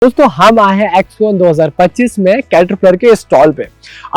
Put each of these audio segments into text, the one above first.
दोस्तों हम आए हैं एक्सपो 2025 में कैटरपिलर के स्टॉल पे।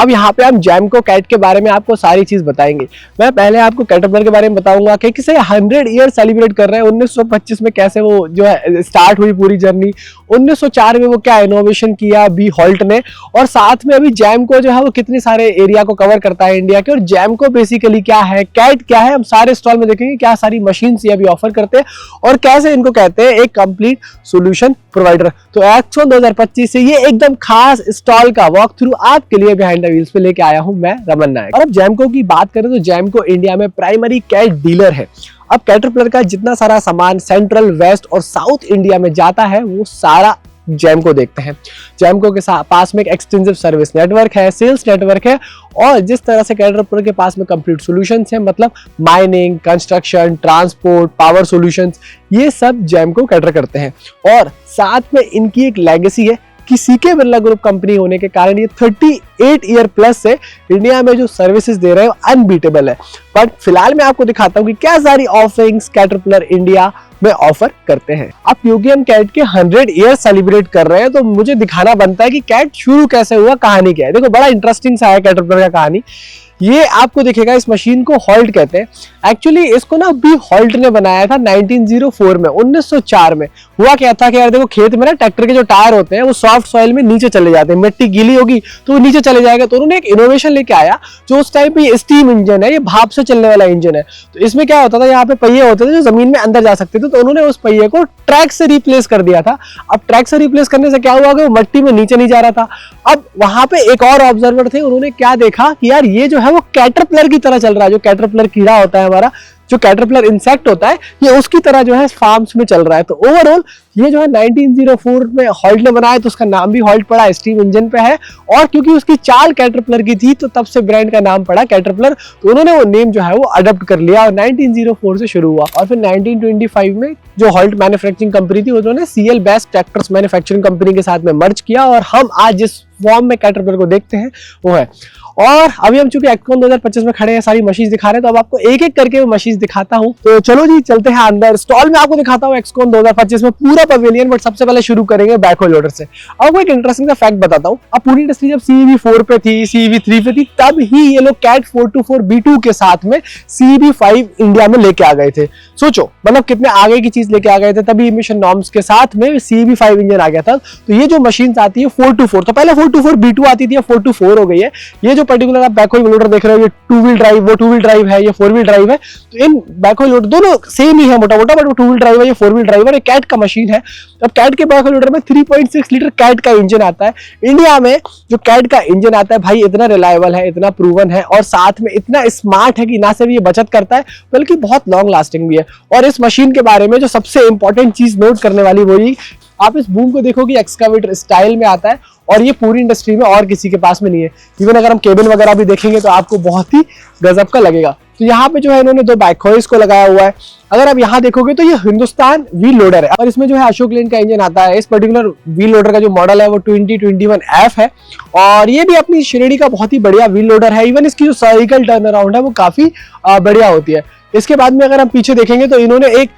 अब यहाँ पे हम जैमको कैट के बारे में आपको सारी चीज बताएंगे। मैं पहले आपको कैटरपिलर के बारे में बताऊंगा कि किसे 100 ईयर सेलिब्रेट कर रहे हैं। 1925 में कैसे वो जो है स्टार्ट हुई पूरी जर्नी, 1904 में वो क्या इनोवेशन किया बी हॉल्ट ने, और साथ में अभी जैमको जो है वो कितने सारे एरिया को कवर करता है इंडिया के, और जैमको बेसिकली क्या है, कैट क्या है, हम सारे स्टॉल में देखेंगे क्या सारी मशीन ये अभी ऑफर करते हैं और कैसे इनको कहते हैं एक कंप्लीट सोल्यूशन प्रोवाइडर। तो एक्सपो 2025 से ये एकदम खास स्टॉल का वॉक थ्रू आपके लिए बिहाइंड द व्हील्स पे लेके आया हूं मैं रमन नायक। और अब जैमको की बात करें तो जैमको इंडिया में प्राइमरी कैट डीलर है। अब कैटरपिलर का जितना सारा सामान सेंट्रल, वेस्ट और साउथ इंडिया में जाता है वो सारा जैमको देखते हैं। जैमको के पास में एक एक्सटेंसिव सर्विस नेटवर्क है, सेल्स नेटवर्क है, और जिस तरह से कैटरपिलर के पास में कंप्लीट सॉल्यूशंस है, मतलब mining, construction, transport, power solutions, ये सब जैमको कैटर करते हैं। और साथ में इनकी एक लेगेसी है कि सीके बिरला ग्रुप कंपनी होने के कारण ये 38 ईयर प्लस से इंडिया में जो सर्विसेज दे रहे हैं अनबीटेबल है। बट फिलहाल मैं आपको दिखाता हूँ कि क्या सारी ऑफरिंग्स कैटरपिलर इंडिया में ऑफर करते हैं। अब क्योंकि हम कैट के 100 ईयर सेलिब्रेट कर रहे हैं तो मुझे दिखाना बनता है कि कैट शुरू कैसे हुआ, कहानी क्या है। देखो बड़ा इंटरेस्टिंग सा है कैटरपिलर का कहानी। ये आपको दिखेगा, इस मशीन को हॉल्ट कहते हैं। एक्चुअली इसको ना बी हॉल्ट ने बनाया था 1904 में, 1904 में। हुआ क्या था कि यार देखो खेत में ना ट्रैक्टर के जो टायर होते हैं वो सॉफ्ट सॉइल में नीचे चले जाते हैं, मिट्टी गीली होगी तो वो नीचे चले जाएगा। तो उन्होंने एक इनोवेशन लेके आया जो उस टाइम पे ये स्टीम इंजन है, ये भाप से चलने वाला इंजन है। तो इसमें क्या होता था, यहाँ पे पहिए होते थे जो जमीन में अंदर जा सकते थे, तो उन्होंने उस पहिए को ट्रैक से रिप्लेस कर दिया था। अब ट्रैक से रिप्लेस करने से क्या हुआ कि वो मट्टी में नीचे नहीं जा रहा था। अब वहां पे एक और ऑब्जर्वर थे, उन्होंने क्या देखा कि यार ये जो है वो कैटरपिलर की तरह चल रहा है। जो कैटरपिलर कीड़ा होता है हमारा, जो कैटरपिलर इंसेक्ट होता है, ये उसकी तरह जो है फार्म्स में चल रहा है। तो ओवरऑल ये जो है 1904 में हॉल्ट ने बनाया, तो उसका नाम भी हॉल्ट पड़ा, स्टीम इंजन पे है। और क्योंकि उसकी चाल कैटरपिलर की थी तो तब से ब्रांड का नाम पड़ा कैटरपिलर। तो उन्होंने वो नेम जो है वो अडॉप्ट कर लिया और 1904 से शुरू हुआ। और फिर 1925 में जो हॉल्ट मैन्युफैक्चरिंग कंपनी थी उन्होंने CL best tractors manufacturing company के साथ में मर्ज किया, और हम आज जिस फॉर्म में कैटरपिलर को देखते हैं वो है। और अभी हम चूंकि एक्सपो 2025 में खड़े हैं, सारी मशीन दिखा रहे हैं, तो अब आपको एक एक करके मशीन दिखाता हूं। तो चलो जी चलते हैं अंदर। स्टॉल में आपको दिखाता हूं एक्सपो 2025 में पूरा पवेलियन, बट सबसे पहले शुरू करेंगे बैकहोल लोडर से। अब एक इंटरेस्टिंग सा फैक्ट बताता हूं। अब पूरी इंडस्ट्री जब CEV 4 पे थी, CEV 3 पे थी, तब ही ये लोग कैट 424 B2 के साथ में CEV 5 इंडिया में लेके आ गए थे। सोचो मतलब कितने आगे की चीज लेके आ गए थे। तभी इमिशन नॉर्म्स के साथ में CEV 5 इंजन आ गया था। तो ये जो मशीन आती है 424, तो पहले 424 B2 आती थी, 424 हो गई है। ये जो पर्टिकुलर आप बैकहोल लोडर देख रहे हो, ये 2 व्हील ड्राइव, वो 2 व्हील ड्राइव है, ये 4 व्हील ड्राइव है। तो इन बैकहोल लोडर दोनों सेम ही है मोटा मोटा, बट वो 2 व्हील ड्राइव है, ये 4 व्हील ड्राइव है। कैट का मशीन है। अब कैट के बैकहोल लोडर में 3.6 लीटर कैट का इंजन आता है। इंडिया में जो कैट का इंजन आता है भाई इतना रिलायबल है, इतना प्रूवन है, और साथ में इतना स्मार्ट है कि ना सिर्फ ये बचत करता है बल्कि बहुत लॉन्ग लास्टिंग भी है। और इस मशीन के बारे में जो सबसे इंपॉर्टेंट चीज नोट करने वाली वो ही, आप इस बूम को देखोगे एक्सकावेटर स्टाइल में आता है, और ये पूरी इंडस्ट्री में और किसी के पास में नहीं है। इवन अगर हम केबिन वगैरह भी देखेंगे तो आपको बहुत ही गजब का लगेगा। तो यहाँ पे जो है इन्होंने 2 बैकहोइस को लगाया हुआ है। अगर आप यहाँ देखोगे तो ये हिंदुस्तान व्हील लोडर है, और इसमें जो है अशोक लेन का इंजन आता है। इस पर्टिकुलर व्हील लोडर का जो मॉडल है वो 2021F है, और ये भी अपनी श्रेणी का बहुत ही बढ़िया व्हील लोडर है। इवन इसकी जो साइकिल टर्न अराउंड है वो काफी बढ़िया होती है। इसके बाद में अगर हम पीछे देखेंगे तो इन्होंने एक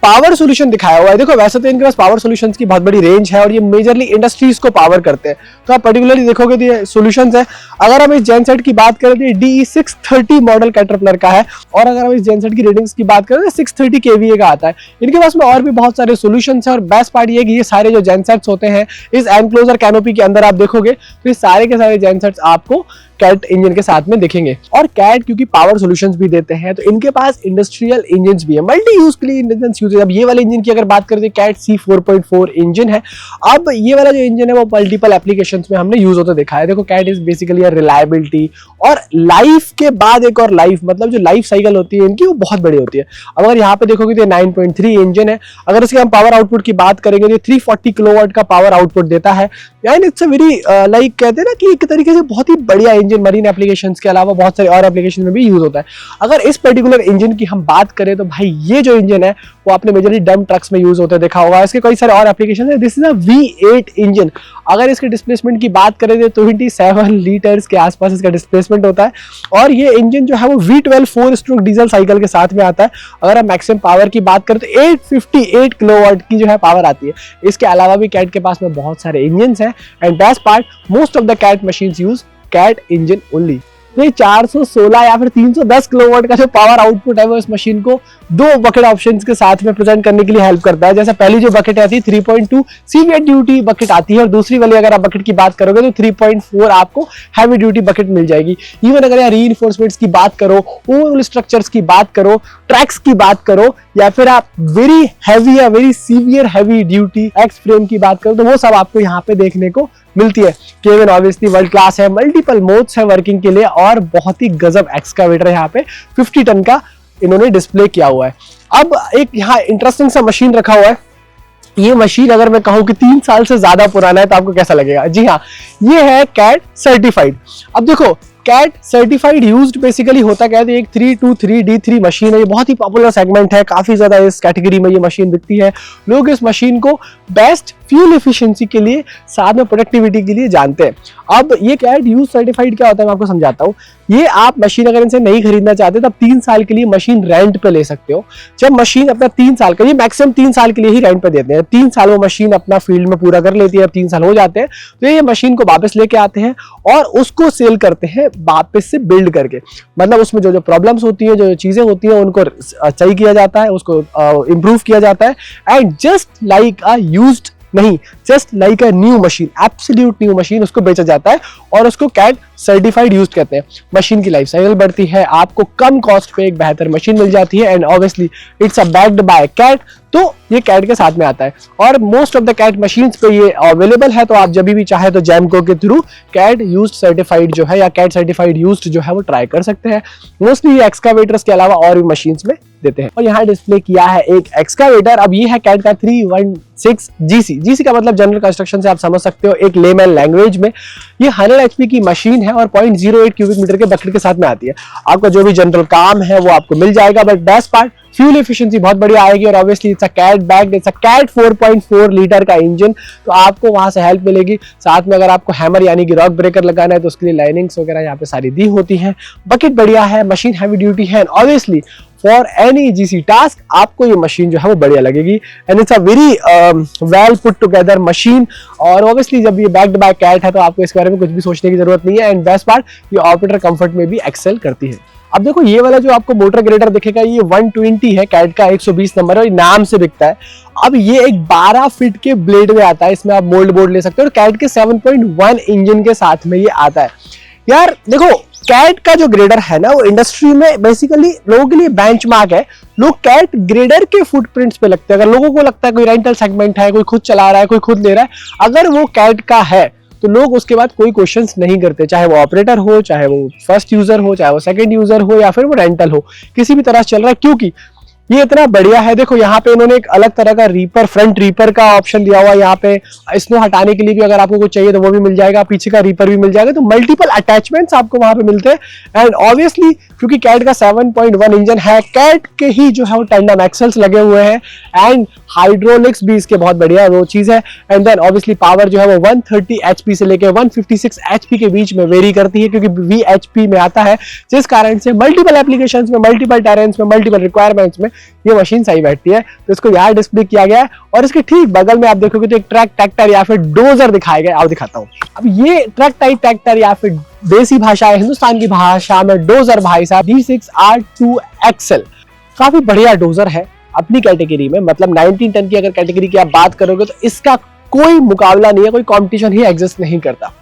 पावर सॉल्यूशन दिखाया हुआ है। देखो वैसे तो इनके पास पावर सॉल्यूशंस की बहुत बड़ी रेंज है, और ये मेजरली इंडस्ट्रीज को पावर करते हैं। तो आप पर्टिकुलरली देखोगे तो ये सॉल्यूशंस है। अगर हम इस जेनसेट की बात करें तो ये DE630 मॉडल कैटरपिलर का है, और अगर हम इस जेनसेट की रेटिंग्स की बात करें तो 630 kVA का आता है। इनके पास में और भी बहुत सारे सॉल्यूशंस है, और बेस्ट पार्ट ये कि ये सारे जो जेनसेट्स होते हैं इस एनक्लोजर कैनोपी के अंदर आप देखोगे तो ये सारे के सारे जेनसेट्स आपको कैट इंजन के साथ में दिखेंगे। और कैट क्योंकि पावर सॉल्यूशंस भी देते हैं तो इनके पास इंडस्ट्रियल इंजन्स भी है, मल्टी यूज के लिए इंजन यूज है। अब ये वाले इंजन की अगर बात करें तो कैट C4.4 इंजन है। अब ये वाला जो इंजन है वो मल्टीपल एप्लीकेशंस में हमने यूज होता देखा है। देखो कैट इज बेसिकली रिलायबिलिटी, और लाइफ के बाद एक और लाइफ, मतलब जो लाइफ साइकिल होती है इनकी वो बहुत बड़ी होती है। अब अगर यहाँ पे देखोगे तो 9.3 इंजन है। अगर इसके हम पावर आउटपुट की बात करेंगे तो 340 किलोवाट का पावर आउटपुट देता है। यानी इट्स अ वेरी लाइक कहते हैं ना कि एक तरीके से बहुत ही बढ़िया इंजन, मरीन एप्लीकेशंस के अलावा बहुत सारे और एप्लीकेशन में भी यूज होता है। अगर इस पर्टिकुलर इंजन की हम बात करें तो भाई ये जो इंजन है वो आपने मेजरली डम ट्रक्स में यूज होते देखा होगा, इसके कई सारे और एप्लीकेशन है। This is a V8 engine. अगर इसके डिस्प्लेसमेंट की बात करें तो 27 लीटर्स के आसपास इसका डिस्प्लेसमेंट होता है, और ये इंजन जो है वो V12 4 स्ट्रोक डीजल साइकिल के साथ में आता है। अगर हम मैक्सिमम पावर की बात करें तो 858 किलोवाट की जो है पावर आती है। इसके अलावा भी कैट के पास में बहुत सारे इंजन हैं, and best part, most of the Cat machines use Cat engine only. तो ये 416 या फिर 310 किलोवाट का जो पावर आउटपुट है वो इस मशीन को दो बकेट ऑप्शंस के साथ में प्रेजेंट करने के लिए हेल्प करता है। जैसे पहली जो बकेट आती है 3.2 सीवियर ड्यूटी बकेट आती है, और दूसरी वाली अगर आप बकेट की बात करोगे तो 3.4 आपको हैवी ड्यूटी बकेट मिल जाएगी। इवन अगर यहाँ रीइंफोर्समेंट्स की बात करो, ओवरऑल स्ट्रक्चर्स की बात करो, ट्रैक्स की बात करो, या फिर आप वेरी हैवी या very severe heavy duty x frame की बात करो, तो वो सब आपको यहाँ पे देखने को मिलती है। केविन ऑब्वियसली वर्ल्ड क्लास है, मल्टीपल मोड्स है वर्किंग के लिए, और बहुत ही गजब एक्सकावेटर है। यहाँ पे 50 टन का इन्होंने डिस्प्ले किया हुआ है। अब एक यहाँ इंटरेस्टिंग सा मशीन रखा हुआ है। ये मशीन अगर मैं कहूँ कि 3 साल से ज्यादा पुराना है तो आपको कैसा लगेगा? जी हाँ, ये है कैट सर्टिफाइड। अब देखो, कैट सर्टिफाइड यूज्ड बेसिकली होता क्या है, एक 323D3 मशीन है। ये बहुत ही पॉपुलर सेगमेंट है, काफी ज्यादा इस कैटेगरी में ये मशीन बिकती है। लोग इस मशीन को बेस्ट फ्यूल एफिशिएंसी के लिए, साथ में प्रोडक्टिविटी के लिए जानते हैं। अब ये कैट यूज सर्टिफाइड क्या होता है मैं आपको समझाता हूँ। ये आप मशीन अगर इनसे नहीं खरीदना चाहते तो आप 3 साल के लिए मशीन रेंट पे ले सकते हो। जब मशीन अपना 3 साल का, ये मैक्सिमम 3 साल के लिए ही रेंट पे देते हैं, 3 साल वो मशीन अपना फील्ड में पूरा कर लेती है, अब 3 साल हो जाते हैं तो ये मशीन को वापस लेके आते हैं और उसको सेल करते हैं वापस से बिल्ड करके। मतलब उसमें जो जो प्रॉब्लम्स होती है, जो चीजें होती हैं, उनको सही किया जाता है, उसको इंप्रूव किया जाता है, and just like a used नहीं, just like a new machine, absolute new machine उसको बेचा जाता है, और उसको कैट सर्टिफाइड यूज कहते हैं। मशीन की लाइफ साइकिल बढ़ती है, आपको कम कॉस्ट पे एक बेहतर मशीन मिल जाती है, and obviously it's a backed by Cat, तो ये कैट के साथ में आता है। और most of the Cat machines पे ये अवेलेबल है, तो आप जब भी चाहे तो जैमको के थ्रू कैट यूज्ड सर्टिफाइड जो है, या कैट सर्टिफाइड यूज्ड जो है वो ट्राई कर सकते हैं। मोस्टली ये एक्सकावेटर्स के अलावा और भी मशीन्स में देते हैं। और यहाँ डिस्प्ले किया है एक एक्सकावेटर। अब ये है कैट का 316 GC का मतलब जनरल कंस्ट्रक्शन से आप समझ सकते हो एक लेमैन लैंग्वेज में। ये 100 HP की मशीन है और 0.08 क्यूबिक मीटर के बकेट के साथ में आती है। आपका जो भी जनरल काम है वो आपको मिल जाएगा, but best part fuel efficiency बहुत बढ़िया आएगी, और obviously it's a Cat backed, it's a Cat 4.4 litre का इंजन, तो आपको वहां से हेल्प मिलेगी। साथ में अगर आपको हैमर यानी कि रॉक ब्रेकर लगाना है तो उसके लिए लाइनिंग्स वगैरह यहाँ पे सारी दी होती हैं। बकेट बढ़िया है, मशीन हैवी ड्यूटी है, obviously for any GC task आपको ये मशीन जो है वो बढ़िया लगेगी, and it's a very well put together machine. और ऑब्वियसली जब ये बैक्ड बाय कैट है तो आपको इसके बारे में कुछ भी सोचने की जरूरत नहीं है, एंड बेस्ट पार्ट ये ऑपरेटर कंफर्ट में भी एक्सेल करती है। अब देखो, ये वाला जो आपको मोटर ग्रेडर दिखेगा ये 120 है, कैट का 120 नंबर है, और नाम से बिकता है। अब ये एक 12 फीट के ब्लेड में आता है, इसमें आप मोल्ड बोर्ड ले सकते हो, और कैट के 7.1 इंजन के साथ में ये आता है। यार देखो, कैट का जो ग्रेडर है ना वो इंडस्ट्री में बेसिकली लोगों के लिए बेंचमार्क है। लोग कैट ग्रेडर के फुटप्रिंट्स पे लगते हैं। अगर लोगों को लगता है कोई रेंटल सेगमेंट है, कोई खुद चला रहा है, कोई खुद ले रहा है, अगर वो कैट का है तो लोग उसके बाद कोई क्वेश्चंस नहीं करते, चाहे वो ऑपरेटर हो, चाहे वो फर्स्ट यूजर हो, चाहे वो सेकंड यूजर हो, या फिर वो रेंटल हो, किसी भी तरह से चल रहा है, क्योंकि ये इतना बढ़िया है। देखो यहाँ पे इन्होंने एक अलग तरह का रीपर, फ्रंट रीपर का ऑप्शन दिया हुआ है। यहाँ पे स्नो हटाने के लिए भी अगर आपको कुछ चाहिए तो वो भी मिल जाएगा, पीछे का रीपर भी मिल जाएगा, तो मल्टीपल अटैचमेंट्स आपको वहां पे मिलते हैं। एंड ऑब्वियसली क्योंकि कैट का 7.1 इंजन है, कैट के ही जो है वो टैंडम एक्सेल्स लगे हुए हैं, एंड हाइड्रोलिक्स भी इसके बहुत बढ़िया वो चीज है। एंड देन ऑब्वियसली पावर जो है वो 130 HP से लेकर 156 HP के बीच में वेरी करती है, क्योंकि VHP में आता है, जिस कारण से मल्टीपल एप्लीकेशंस में, मल्टीपल टेरेन्स में, मल्टीपल रिक्वायरमेंट्स में ये मशीन सही बैठती है। तो इसको यहाँ डिस्प्ले किया गया है, और इसके ठीक बगल में आप देखोगे तो एक ट्रैक ट्रैक्टर या फिर डोजर दिखाया गया। आओ दिखाता हूँ। अब ये ट्रैक टाइप ट्रैक्टर या फिर देसी भाषा है, हिंदुस्तान की भाषा में डोजर भाई साहब, D6R2 XL काफी बढ़िया डोजर है अपनी कैटेगरी में। मतलब 19 टन की अगर कैटेगरी की आप बात करोगे तो इसका कोई मुकाबला नहीं है, कोई कॉम्पिटिशन ही एग्जिस्ट नहीं करता।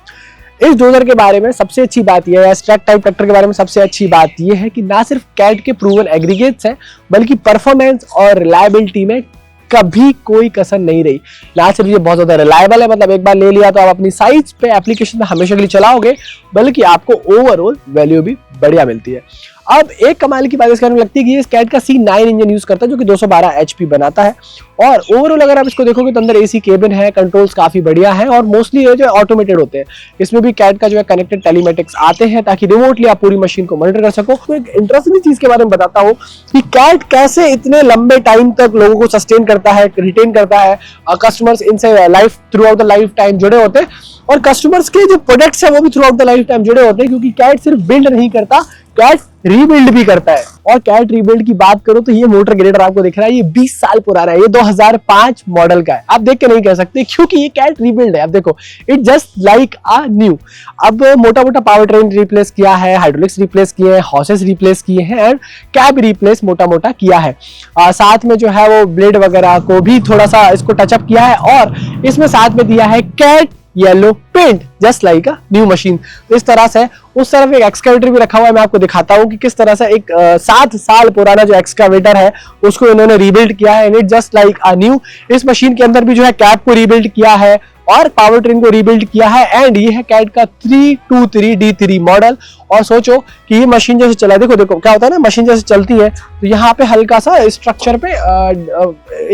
इस डोजर के बारे में सबसे अच्छी बात यह है, ट्रैक टाइप ट्रैक्टर के बारे में सबसे अच्छी बात यह है कि ना सिर्फ कैट के प्रूवन एग्रीगेट्स हैं, बल्कि परफॉर्मेंस और रिलायबिलिटी में कभी कोई कसर नहीं रही। ना सिर्फ ये बहुत ज्यादा रिलायबल है, मतलब एक बार ले लिया तो आप अपनी साइज पे एप्लीकेशन में हमेशा के लिए चलाओगे, बल्कि आपको ओवरऑल वैल्यू भी बढ़िया मिलती है। अब एक कमाल की बात इसके बारे में लगती है कि ये कैट का C9 इंजन यूज करता है जो कि 212 HP बनाता है। और ओवरऑल अगर आप इसको देखोगे तो अंदर AC केबिन है, कंट्रोल्स काफी बढ़िया है और मोस्टली ये जो ऑटोमेटेड होते हैं। इसमें भी कैट का जो है कनेक्टेड टेलीमेटिक्स आते हैं ताकि रिमोटली आप पूरी मशीन को मॉनिटर कर सको। तो एक इंटरेस्टिंग चीज के बारे में बताता हूँ कि कैट कैसे इतने लंबे टाइम तक लोगों को सस्टेन करता है, रिटेन करता है। कस्टमर्स इनसे life through out the life time जुड़े होते हैं और कस्टमर्स के जो प्रोडक्ट्स है वो भी through out the life time जुड़े होते हैं, क्योंकि कैट सिर्फ बिल्ड नहीं करता, कैट रीबिल्ड भी करता है। और कैट रीबिल्ड की बात करो तो ये मोटर ग्रेडर आपको दिख रहा है, ये 20 साल पुराना है, ये 2005 मॉडल का है। आप देख के नहीं कह सकते क्योंकि ये कैट रीबिल्ड है। अब देखो it just like a new. अब मोटा मोटा पावर ट्रेन रिप्लेस किया है, हाइड्रोलिक्स रिप्लेस किए हैं, हॉर्सेस रिप्लेस किए हैं और कैब रिप्लेस मोटा मोटा किया है। साथ में जो है वो ब्लेड वगैरह को भी थोड़ा सा इसको टचअप किया है और इसमें साथ में दिया है Cat yellow paint just like a new machine. तो इस तरह से उस तरफ एक एक्सकावेटर भी रखा हुआ है, मैं आपको दिखाता हूं कि किस तरह से एक 7 साल पुराना जो एक्सकावेटर है उसको इन्होंने रीबिल्ड किया है, it just like a new. इस मशीन के अंदर भी जो है कैब को रीबिल्ड किया है और पावर ट्रेन को रीबिल्ड किया है एंड ये है कैट का 323D3 मॉडल। और सोचो कि ये मशीन जैसे चला, देखो देखो क्या होता है ना, मशीन जैसे चलती है तो यहाँ पे हल्का सा स्ट्रक्चर पे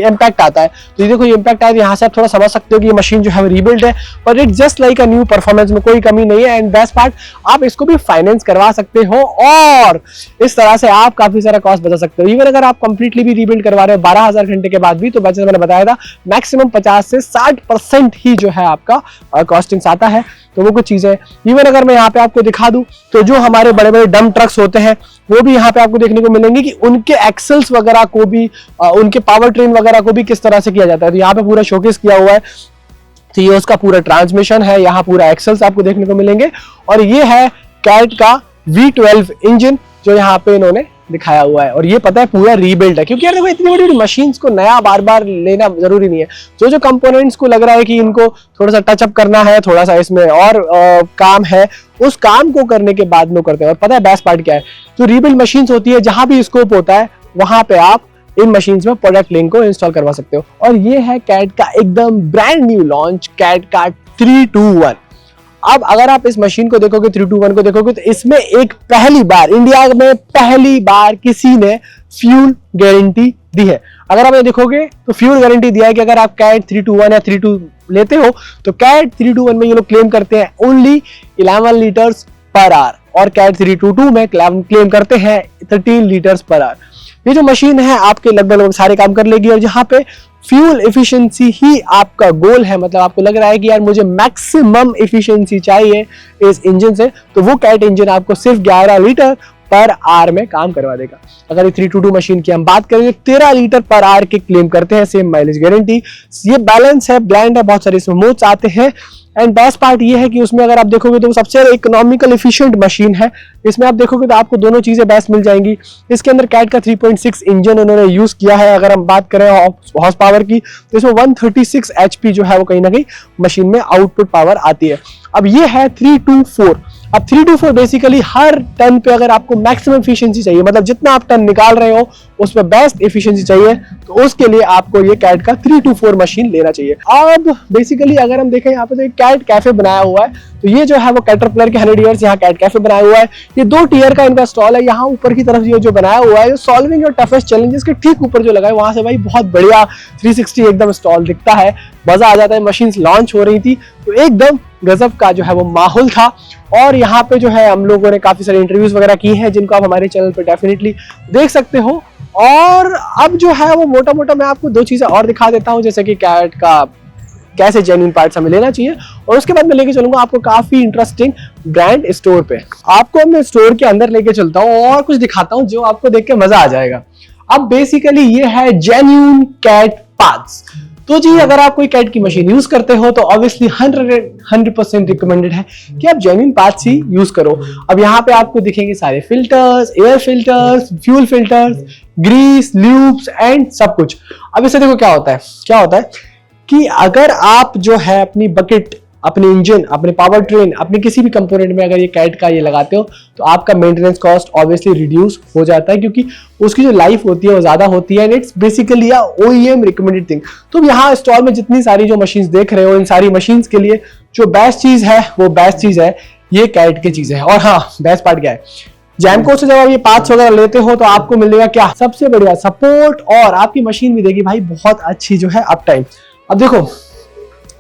इम्पैक्ट आता है। तो ये देखो ये इम्पैक्ट आया, यहाँ से आप थोड़ा समझ सकते हो कि ये मशीन जो है वो रीबिल्ड है, but it just like a new. Performance में कोई कमी नहीं है एंड बेस्ट पार्ट आप इसको भी फाइनेंस करवा सकते हो और इस तरह से आप काफी सारा कॉस्ट बचा सकते हो। इवन अगर आप कंप्लीटली भी रीबिल्ड करवा रहे हो 12,000 घंटे के बाद भी, तो जैसे मैंने बताया था मैक्सिमम 50 से 60% ही जो है आपका कॉस्टिंग्स आता है। तो वो कुछ चीजें है। इवन अगर मैं यहाँ पे आपको दिखा दूं तो जो हमारे बड़े बड़े डंप ट्रक्स होते हैं वो भी यहाँ पे आपको देखने को मिलेंगे कि उनके एक्सेल्स वगैरह को भी उनके पावर ट्रेन वगैरह को भी किस तरह से किया जाता है। तो यहाँ पे पूरा शोकेस किया हुआ है, तो ये उसका पूरा ट्रांसमिशन है, यहाँ पूरा एक्सेल्स आपको देखने को मिलेंगे। और ये है कैट का V12 इंजन जो यहाँ पे इन्होंने दिखाया हुआ है और ये पता है पूरा रीबिल्ड है, क्योंकि यार देखो इतनी बड़ी बड़ी मशीन्स को नया बार बार लेना जरूरी नहीं है। जो जो कंपोनेंट्स को लग रहा है कि इनको थोड़ा सा टचअप करना है, थोड़ा सा इसमें और काम है, उस काम को करने के बाद में करते हैं। और पता है बेस्ट पार्ट क्या है, जो रीबिल्ड मशीन्स होती है जहां भी स्कोप होता है वहां पे आप इन मशीन्स में प्रोडक्ट लिंक को इंस्टॉल करवा सकते हो। और ये है कैट का एकदम ब्रांड न्यू लॉन्च कैट का 321। अब अगर आप इस मशीन को देखोगे 321 को देखोगे तो इसमें एक पहली बार इंडिया में पहली बार किसी ने फ्यूल गारंटी दी है। अगर आप ये देखोगे तो फ्यूल गारंटी दिया है कि अगर आप कैट 321 या 32 लेते हो तो कैट 321 में ये लोग क्लेम करते हैं ओनली 11 लीटर्स पर आवर और कैट 322 में क्लेम करते हैं 13 लीटर्स पर आवर। ये जो मशीन है आपके लगभग सारे काम कर लेगी और जहां पे फ्यूल एफिशिएंसी ही आपका गोल है, मतलब आपको लग रहा है कि यार मुझे मैक्सिमम एफिशिएंसी चाहिए इस इंजन से, तो वो कैट इंजन आपको सिर्फ 11 लीटर पर आवर में काम करवा देगा। अगर ये 322 मशीन की हम बात करें 13 लीटर पर आवर के क्लेम करते हैं, सेम माइलेज गारंटी। ये बैलेंस है, ब्लेंड है, बहुत सारे इसमें मोड्स आते हैं एंड बेस्ट पार्ट ये है कि उसमें अगर आप देखोगे तो सबसे इकोनॉमिकल एफिशिएंट मशीन है। इसमें आप देखोगे तो आपको दोनों चीजें बेस्ट मिल जाएंगी। इसके अंदर कैट का 3.6 इंजन उन्होंने यूज किया है। अगर हम बात करें हॉर्स पावर की तो इसमें 136 HP जो है वो कहीं ना कहीं मशीन में आउटपुट पावर आती है। अब ये है 324। अब 324 बेसिकली हर टन पे अगर आपको मैक्सिमम एफिशिएंसी चाहिए, मतलब जितना आप टन निकाल रहे हो उसमें बेस्ट एफिशिएंसी चाहिए, तो उसके लिए आपको ये कैट का 324 मशीन लेना चाहिए। अब बेसिकली अगर हम देखें यहाँ पे तो एक कैट कैफे बनाया हुआ है, तो ये जो है वो कैटरपिलर के 100 ईयर्स यहाँ कैट कैफे बनाया हुआ है। ये 2 टियर का इनका स्टॉल है। यहाँ ऊपर की तरफ ये जो बनाया हुआ है, सॉल्विंग योर टफेस्ट चैलेंजेस के ठीक ऊपर जो लगा है वहां से भाई बहुत बढ़िया 360 एकदम स्टॉल दिखता है, मजा आ जाता है। मशीन लॉन्च हो रही थी तो एकदम गजब का जो है वो माहौल था। और यहाँ पे जो है हम लोगों ने काफी सारे इंटरव्यूज वगैरह की हैं जिनको आप हमारे चैनल पे डेफिनेटली देख सकते हो। और अब जो है वो मोटा मोटा मैं आपको 2 चीजें और दिखा देता हूँ, जैसे कि कैट का कैसे जेन्युइन पार्ट्स हमें लेना चाहिए, और उसके बाद मैं लेके चलूंगा आपको काफी इंटरेस्टिंग ब्रांड स्टोर पे। आपको मैं स्टोर के अंदर लेके चलता हूँ और कुछ दिखाता हूँ जो आपको देख के मजा आ जाएगा। अब बेसिकली ये है जेन्युइन कैट पार्ट्स। तो जी अगर आप कोई कैट की मशीन यूज करते हो तो ऑब्वियसली 100% रिकमेंडेड है कि आप जेन्युइन पार्ट्स ही यूज करो। अब यहाँ पे आपको दिखेंगे सारे filters, air filters, fuel filters, grease, lubes and सब कुछ। अब इससे देखो क्या होता है कि अगर आप जो है अपनी बकेट, अपने इंजन, अपने पावर ट्रेन, अपने किसी भी कंपोनेंट में अगर ये कैट का ये लगाते हो तो आपका मेंटेनेंस कॉस्ट ऑब्वियसली रिड्यूस हो जाता है, क्योंकि उसकी जो लाइफ होती है वो ज्यादा होती है and it's basically a OEM recommended thing. तो यहाँ स्टॉल में जितनी सारी जो मशीन्स देख रहे हो, इन सारी मशीन्स के लिए जो बेस्ट चीज है वो बेस्ट चीज है ये कैट की चीज है। और हाँ बेस्ट पार्ट क्या है, जैमको से जब आप ये पार्ट्स वगैरह लेते हो तो आपको मिलेगा क्या, सबसे बढ़िया सपोर्ट, और आपकी मशीन भी देगी भाई बहुत अच्छी जो है अप टाइम। अब देखो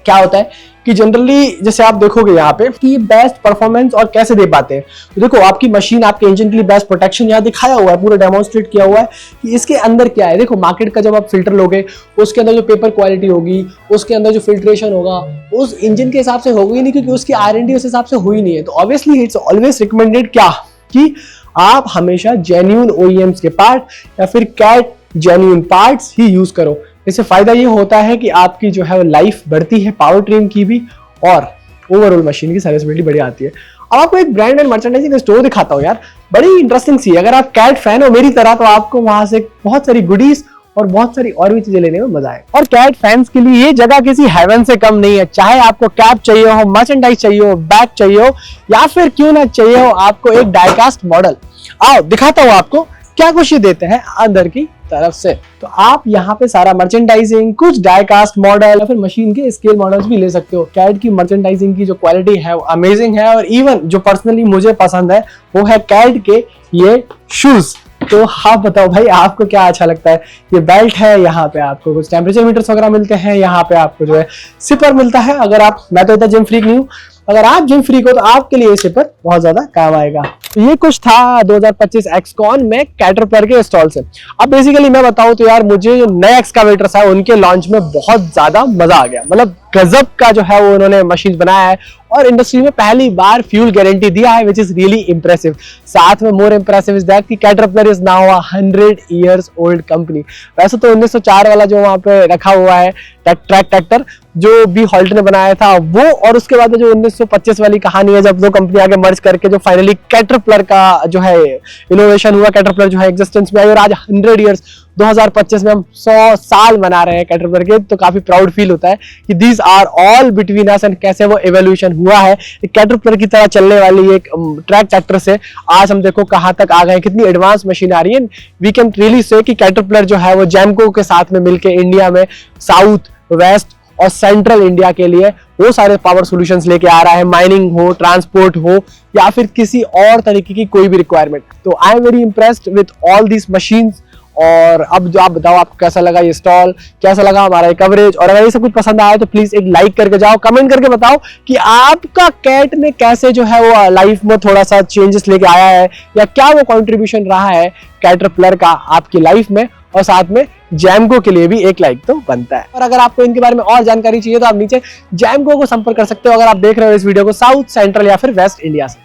क्या होता है कि जनरली जैसे आप देखोगे यहाँ पे कि बेस्ट परफॉर्मेंस और कैसे दे पाते हैं, तो देखो आपकी मशीन आपके इंजन के लिए बेस्ट प्रोटेक्शन यहाँ दिखाया हुआ है, पूरा डेमोन्स्ट्रेट किया हुआ है कि इसके अंदर क्या है। देखो मार्केट का जब आप फिल्टर लोगे उसके अंदर जो पेपर क्वालिटी होगी, उसके अंदर जो फिल्ट्रेशन होगा उस इंजन के हिसाब से होगी नहीं, क्योंकि उसकी R&D उस हिसाब से हुई नहीं है। तो ऑब्वियसली इट्स ऑलवेज रिकमेंडेड क्या कि आप हमेशा जेन्युइन OEMs के पार्ट या फिर कैट जेन्युइन पार्ट्स ही यूज करो। इससे फायदा ये होता है कि आपकी जो है लाइफ बढ़ती है पावर ट्रेन की भी, और ओवरऑल मशीन की सर्विसिबिलिटी बढ़िया आती है। अब आपको एक ब्रांड एंड मर्चेंडाइजिंग स्टोर दिखाता हूँ यार, बड़ी इंटरेस्टिंग सी है। अगर आप कैट फैन हो मेरी तरह तो आपको वहां से बहुत सारी गुडीज और बहुत सारी और भी चीजें लेने में मजा आए। और कैट फैंस के लिए ये जगह किसी हेवन से कम नहीं है। चाहे आपको कैप चाहिए हो, मर्चेंडाइज चाहिए हो, बैग चाहिए हो, या फिर क्यों ना चाहिए हो आपको एक डाइकास्ट मॉडल, आओ दिखाता हूँ आपको क्या कुछ ये देते हैं अंदर की तरफ से। तो आप यहाँ पे सारा मर्चेंडाइजिंग, कुछ डाइकास्ट मॉडल या फिर मशीन के स्केल मॉडल्स भी ले सकते हो। कैट की मर्चेंडाइजिंग की जो क्वालिटी है वो अमेजिंग है, और इवन जो पर्सनली मुझे पसंद है वो है कैट के ये शूज। तो आप बताओ भाई आपको क्या अच्छा लगता है। ये बेल्ट है, यहाँ पे आपको कुछ टेम्परेचर मीटर्स वगैरह मिलते हैं, यहाँ पे आपको जो है सिपर मिलता है। अगर आप, मैं तो इतना जिम फ्रीक नहीं हूँ, अगर आप जिम फ्रीक हो तो आपके लिए ये सिपर बहुत ज्यादा काम आएगा। तो ये कुछ था 2025 एक्सकॉन में कैटरपिलर के स्टॉल से। अब बेसिकली मैं बताऊं तो यार मुझे जो नए एक्सकावेटर्स है उनके लॉन्च में बहुत ज्यादा मजा आ गया। मतलब गजब का जो है वो उन्होंने मशीन बनाया है, और इंडस्ट्री में पहली बार फ्यूल गारंटी दिया है, विच इज रियली इंप्रेसिव। साथ में मोर इंप्रेसिव इज दैट कि caterpillar is now a 100 years old company. वैसे तो 1904 वाला जो वहां पे रखा हुआ है ट्रैक ट्रैक्टर जो बी हॉल्ट ने बनाया था वो, और उसके बाद जो 1925 वाली कहानी है जब दो कंपनी आगे मर्ज करके जो फाइनली कैटरपिलर का जो है इनोवेशन हुआ, कैटरपिलर जो है एग्जिस्टेंस में आई, और आज 100 years 2025 में हम 100 साल मना रहे हैं कैटरपिलर के। तो काफी प्राउड फील होता है कि these are all between us, and कैसे वो एवोल्यूशन हुआ है कैटरपिलर की तरह चलने वाली एक ट्रैक ट्रैक्टर से आज हम देखो कहां तक आ गए, कितनी एडवांस मशीन आ रही है। वी कैन रियली से कि कैटरपिलर जो है वो जैमको के साथ में मिलकर इंडिया में साउथ, वेस्ट और सेंट्रल इंडिया के लिए वो सारे पावर सॉल्यूशंस लेके आ रहा है, माइनिंग हो, ट्रांसपोर्ट हो, या फिर किसी और तरीके की कोई भी रिक्वायरमेंट। तो I am very impressed with all these machines. और अब जो आप बताओ आपको कैसा लगा ये स्टॉल, कैसा लगा हमारा ये कवरेज, और अगर ये सब कुछ पसंद आया तो प्लीज एक लाइक करके जाओ, कमेंट करके बताओ कि आपका कैट ने कैसे जो है वो लाइफ में थोड़ा सा चेंजेस लेके आया है, या क्या वो कंट्रीब्यूशन रहा है कैटरपिलर का आपकी लाइफ में। और साथ में जैमको के लिए भी एक लाइक तो बनता है। और अगर आपको इनके बारे में और जानकारी चाहिए तो आप नीचे जैमको को संपर्क कर सकते हो, अगर आप देख रहे हो इस वीडियो को साउथ, सेंट्रल या फिर वेस्ट इंडिया से।